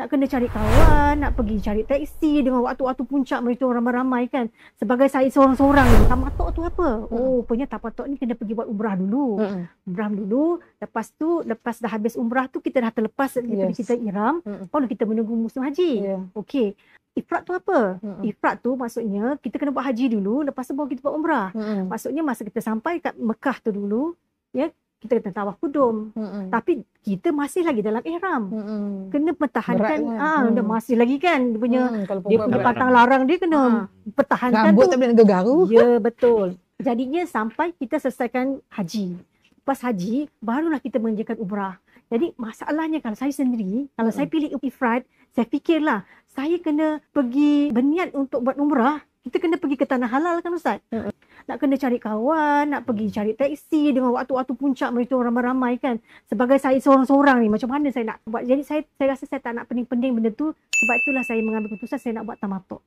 nak kena cari kawan, nak pergi cari teksi dengan waktu-waktu puncak mereka ramai-ramai kan. Sebagai saya seorang-seorang ni, tamatok tu apa? Oh, punya tamatok ni kena pergi buat umrah dulu. Umrah dulu, lepas tu, lepas dah habis umrah tu, kita dah terlepas daripada kita ihram, baru kita menunggu musim haji. Okey. Ifrat tu apa? Ifrat tu maksudnya kita kena buat haji dulu, lepas tu baru kita buat umrah. Maksudnya masa kita sampai kat Mekah tu dulu, ya, kita kena tawaf kudum. Tapi kita masih lagi dalam ihram. Kena pertahankan dia masih lagi kan dia punya dia punya patang larang dia kena pertahankan rambut tu. tak boleh nak gegaru. Ya, betul. Jadinya sampai kita selesaikan haji. Lepas haji barulah kita mengerjakan umrah. Jadi masalahnya kalau saya sendiri, kalau saya pilih ifrat, saya fikirlah saya kena pergi berniat untuk buat umrah, kita kena pergi ke tanah halal kan Ustaz? Nak kena cari kawan, nak pergi cari teksi dengan waktu-waktu puncak mereka ramai-ramai kan. Sebagai saya seorang-seorang ni, macam mana saya nak buat? Jadi saya rasa saya tak nak pening-pening benda tu. Sebab itulah saya mengambil keputusan saya nak buat tamatuk.